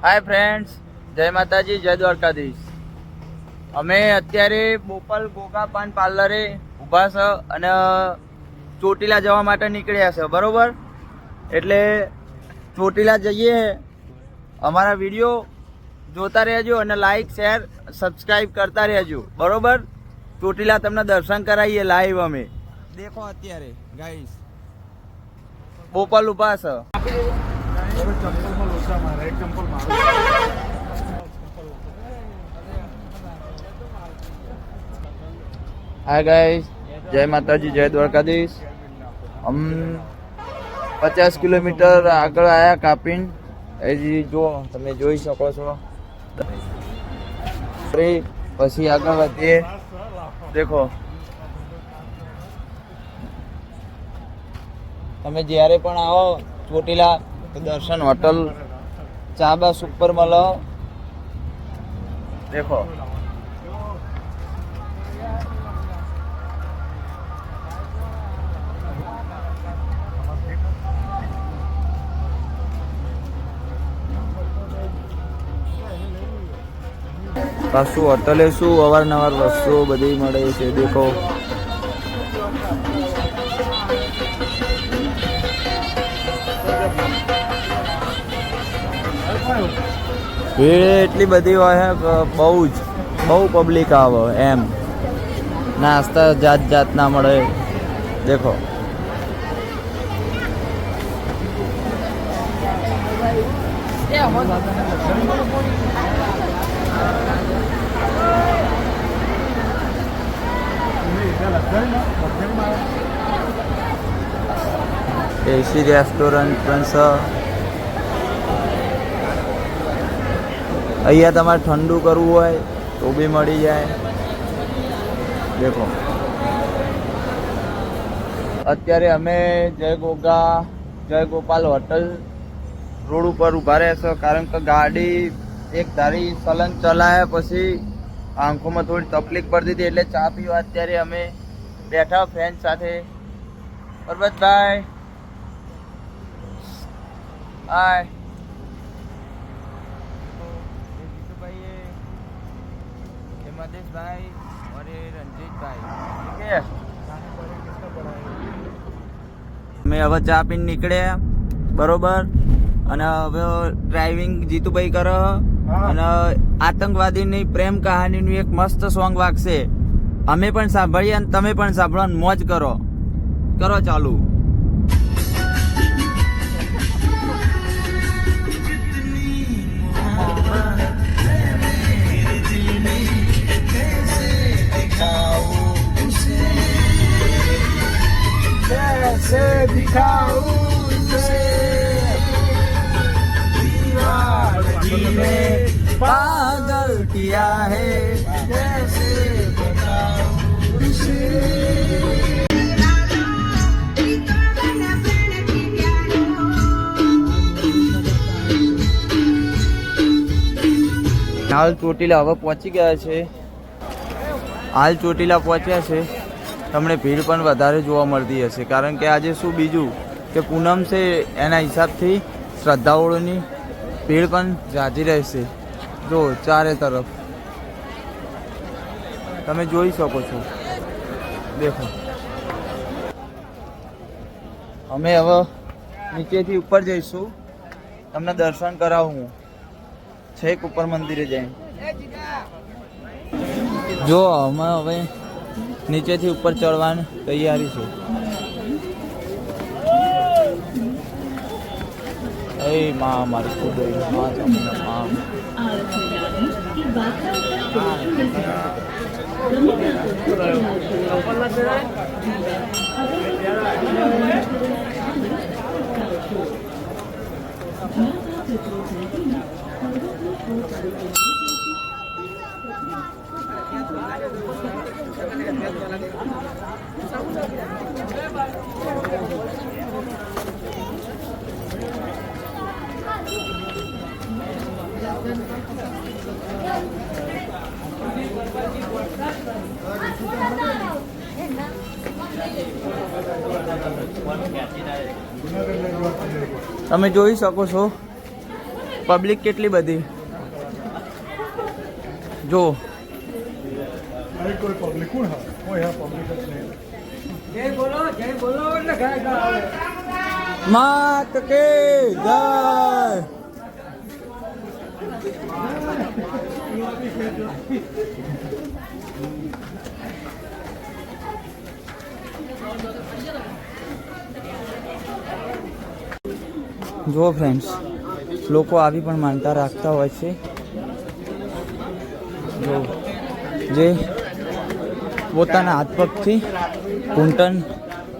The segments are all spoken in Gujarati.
હાય ફ્રેન્ડ્સ, જય માતાજી, જય દ્વારકાધીશ. અમે અત્યારે બોપલ ગોગા પાન પાર્લરે ઊભા છે અને ચોટીલા જવા માટે નીકળ્યા છે, બરોબર? એટલે ચોટીલા જઈએ. અમારા વિડીયો જોતા રહેજો અને લાઈક શેર સબસ્ક્રાઈબ કરતા રહેજો, બરોબર? ચોટીલા તમને દર્શન કરાવીએ લાઈવ. અમે દેખો અત્યારે ગાઈસ બોપલ ઊભા છે. હાય ગાઈસ, જય માતાજી, જય દ્વારકાધીશ. 50 કિલોમીટર આગળ આયા કાપીન. હજી જો તમે જોઈ શકો છો. પછી આગળ વધીએ. દેખો તમે જ્યારે પણ આવો ચોટીલા તો દર્શન હોટલ ચા બસ ઉપર મળો. દેખો પાછું હોટલે શું અવારનવાર વસ્તુઓ બધી મળે છે. દેખો ભીડ એટલી બધી હોય છે, બહુ પબ્લિક આવે એમ. નાસ્તા જાત જાતના મળે. દેખો એસી રેસ્ટોરન્ટ પણ છે. અહીંયા તમારે ઠંડુ કરવું હોય તો બી મળી જાય. દેખો અત્યારે અમે જય ગોપાલ હોટલ રોડ ઉપર ઊભા રહ્યા છે, કારણ કે ગાડી એક ધારી સલન ચલાયા પછી આંખોમાં થોડી તકલીફ પડતી હતી, એટલે ચા પીવા અત્યારે અમે બેઠા ફ્રેન્ડ સાથે. પરબતભાઈ હાય, मदेश और रंजीत भाई. મેં હવે ચા પીને નીકળ્યા, બરોબર? અને હવે ડ્રાઇવિંગ જીતુભાઈ કરે અને આતંકવાદીની પ્રેમ કહાનીનું એક મસ્ત સોંગ વાગશે. અમે પણ સાંભળીએ અને તમે પણ સાંભળો, મોજ કરો ચાલુ. कैसे दिखाऊं उसे दीवानगी ने पागल किया है, कैसे बताऊं उसे. હાલ ચોટીલા હવે પહોંચી ગયા છે. હાલ ચોટીલા પહોંચ્યા છે. તમને ભીડ પણ વધારે જોવા મળતી હશે, કારણ કે આજે શું બીજું કે પૂનમ છે, એના હિસાબથી શ્રદ્ધાળુઓની ભીડ પણ જાજી રહેશે. જો ચારે તરફ તમે જોઈ શકો છો. દેખો અમે હવે નીચેથી ઉપર જઈશું, તમને દર્શન કરાવું હું છેક ઉપર મંદિરે જઈને. જો અમે હવે નીચેથી ઉપર ચડવાની તૈયારી છે. એ માં મારી ખુદ તમે જોઈ શકો છો પબ્લિક કેટલી બધી જો કોઈ પબ્લિક કોણ હા કોઈ હા પબ્લિક જ નહીં જય બોલો એટલે ગાય ગાય માત કે જય જો ફ્રેન્ડ્સ લોકો આવી પણ માનતા રાખતા હોય છે જો જે પોતાના હાથ પગથી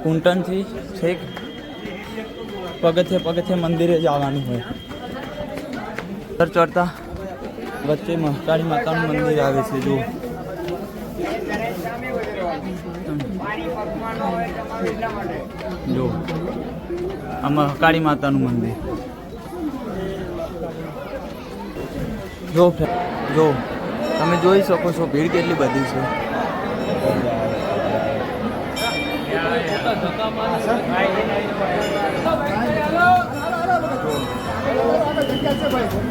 કુંટનથી છેક પગથિયે મંદિરે જવાનું હોય ચડતા વચ્ચે મહાકાળી માતાનું મંદિર આવે છે જો આ મહાકાળી માતાનું મંદિર જો તમે જોઈ શકો છો ભીડ કેટલી બધી છે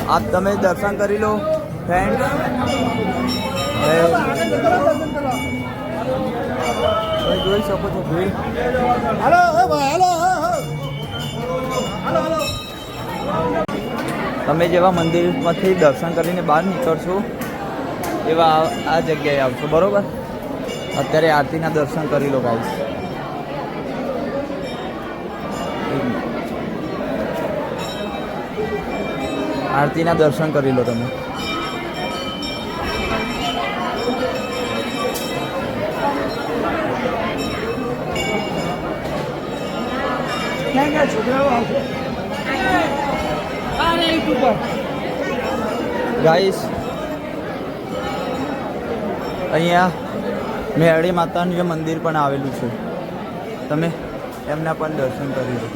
આપ તમે દર્શન કરી લો ફ્રેન્ડ તમે જોઈ શકો છો ભીડ તમે જેવા મંદિરમાંથી દર્શન કરીને બહાર નીકળશો એવા આ જગ્યાએ આવશો બરોબર અત્યારે આરતીના દર્શન કરી લો ગાઈસ આરતીના દર્શન કરી લો તમે ગાઈસ અહીંયા મેરડી માતાનું જે મંદિર પણ આવેલું છે તમે એમના પણ દર્શન કરી લો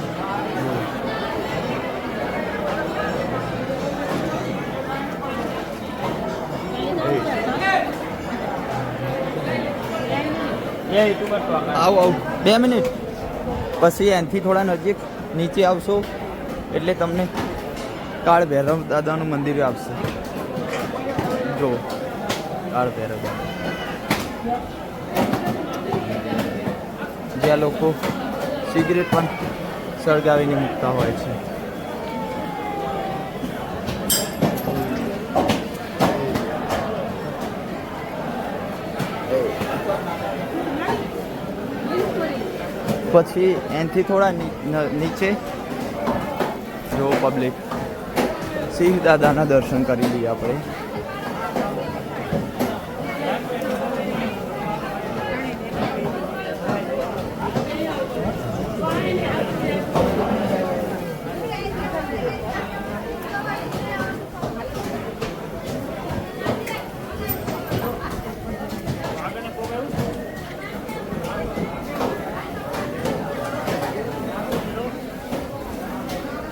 આવ 2 મિનિટ પછી એનાથી થોડા નજીક નીચે આવશો એટલે તમને કાળ ભૈરવ દાદાનું મંદિર આવશે જો કાળ ભૈરવ દાદા જ્યાં લોકો સિગરેટ પણ સળગાવીને મૂકતા હોય છે પછી એનાથી થોડા નીચે જો પબ્લિક સિંહ દાદાના દર્શન કરી લઈએ આપણે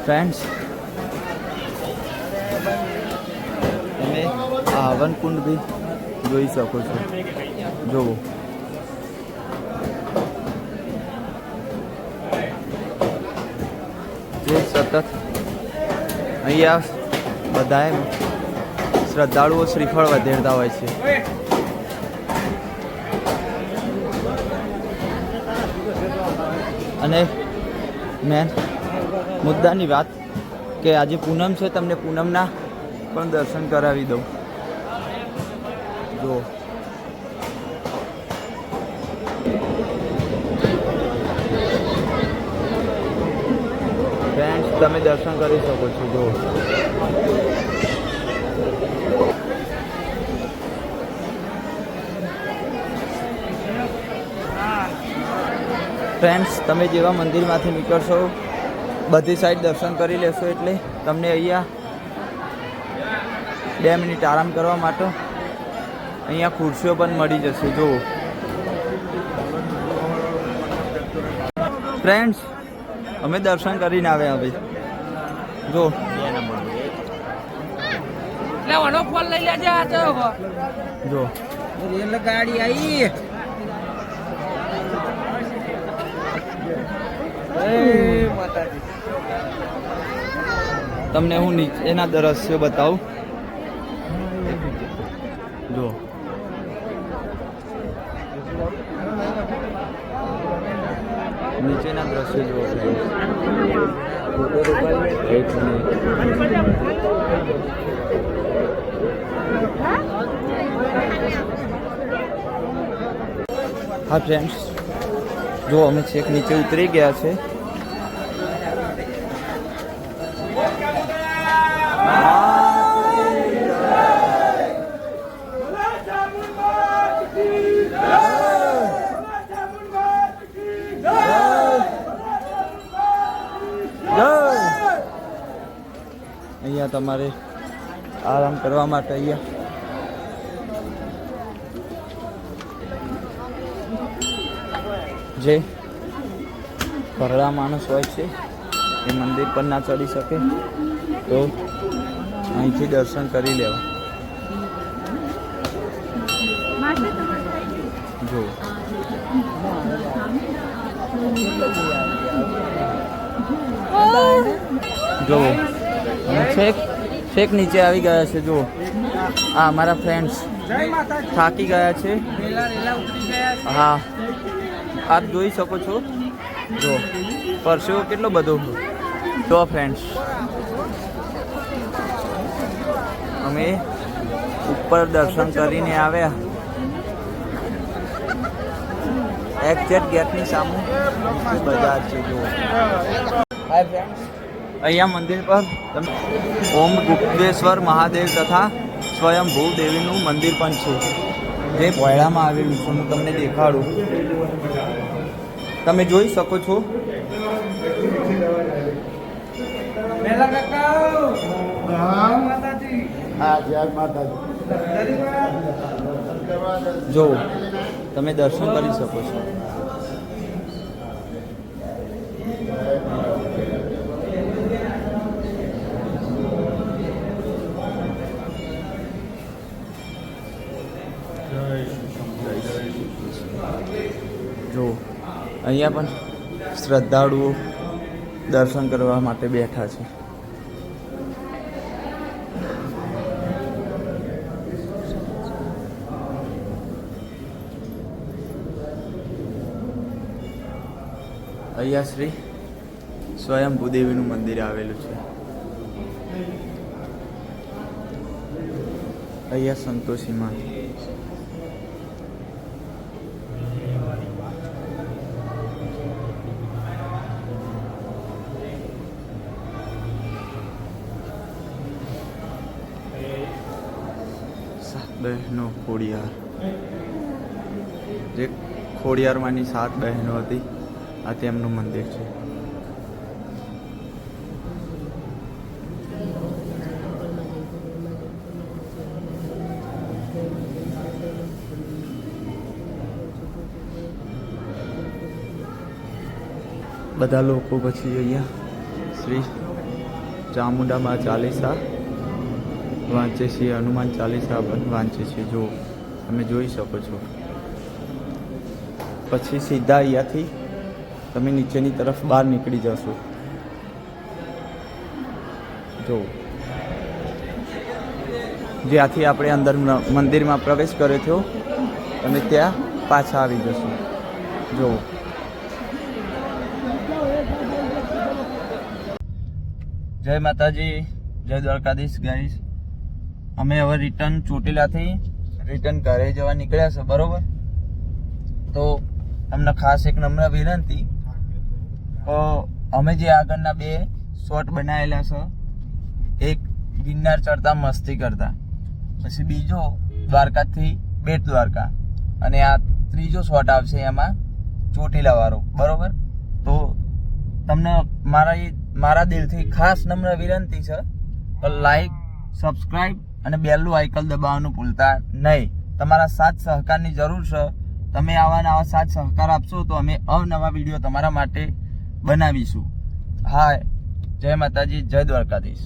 ફ્રેન્ડ્સ તમે આ હવન કુંડ બી જોઈ શકો છો જુઓ જે સતત અહીંયા બધાએ શ્રદ્ધાળુઓ શ્રીફળ વધેરતા હોય છે અને મેન મુદ્દાની વાત કે આજે પૂનમ છે તમને પૂનમના પણ દર્શન કરાવી દઉં જો ફ્રેન્ડ્સ તમે દર્શન કરી શકો છો જો ફ્રેન્ડ્સ તમે જેવા મંદિરમાંથી નીકળશો બધી સાઈડ દર્શન કરી લેશો એટલે તમને અહીંયા 2 મિનિટ આરામ કરવા માટે અહીંયા ખુરશીઓ પણ મળી જશે જો ફ્રેન્ડ્સ અમે દર્શન કરીને આવ્યા હવે જો જો રેલ ગાડી આવી તમને હું નીચેના દ્રશ્યો બતાવું. જો નીચેના દ્રશ્યો જુઓ friends. એક મિનિટ. હા ફ્રેન્ડ્સ, જો અમે છેક નીચે ઉતરી ગયા છે. અહીંયા તમારે આરામ કરવા માટે અહીંયા જે ભરડા માણસ હોય છે એ મંદિર પર ના ચડી શકે તો અહીંથી દર્શન કરી લેવા. જો જો છેક નીચે આવી ગયા છે. જો આ અમારા ફ્રેન્ડ્સ થાકી ગયા છે. હા, આપ જોઈ શકો છો. જો પરસેવો કેટલો બધો. જો ફ્રેન્ડ્સ, અમે ઉપર દર્શન કરીને આવ્યા. એક્ઝેક્ટ ગેટની સામે બજાર છે. જો હાય ફ્રેન્ડ્સ, અહીંયા મંદિર પર તમે ઓમ ગુપ્તેશ્વર મહાદેવ તથા સ્વયંભૂ દેવીનું મંદિર પણ છે, જે ભોયડામાં આવેલું છે. હું તમને દેખાડું. તમે જોઈ શકો છો. જો તમે દર્શન કરી શકો છો. જો અહીંયા પણ શ્રદ્ધાળુઓ દર્શન કરવા માટે બેઠા છે. અહીંયા શ્રી સ્વયંભૂ દેવીનું મંદિર આવેલું છે. અહીંયા સંતોષી માં. બહેનો ખોડિયાર, જે ખોડિયારમાંની 7 બહેનો હતી, આ તેમનું મંદિર છે. બધા લોકો પછી અહીંયા શ્રી ચામુંડામાં ચાલીસા વાંચે છે, હનુમાન ચાલીસા પણ વાંચે છે. જો તમે જોઈ શકો છો. પછી સીધા અહીંયાથી તમે નીચેની તરફ બહાર નીકળી જશો. જો જ્યાંથી આપણે અંદર મંદિરમાં પ્રવેશ કર્યો હતો, તમે ત્યાં પાછા આવી જશો. જો જય માતાજી, જય દ્વારકાધીશ ગાઈસ. અમે હવે રિટર્ન ચોટીલાથી ઘરે જવા નીકળ્યા છે, બરોબર? તો તમને ખાસ એક નમ્ર વિનંતી, અમે જે આગળના 2 શોટ બનાવેલા છે, એક ગિરનાર ચડતા મસ્તી કરતા, પછી બીજો દ્વારકાથી બેટ દ્વારકા, અને આ ત્રીજો શોટ આવશે એમાં ચોટીલા વાળો, બરોબર? તો તમને મારા દિલથી ખાસ નમ્ર વિનંતી છે કે લાઈક, સબસ્ક્રાઈબ અને બેલનું આઇકન દબાવવાનું ભૂલતા નહીં. તમારા સાથ સહકારની જરૂર છે. તમે આવા સાથ સહકાર આપશો તો અમે અવનવા વિડીયો તમારા માટે બનાવીશું. હા, જય માતાજી, જય દ્વારકાધીશ.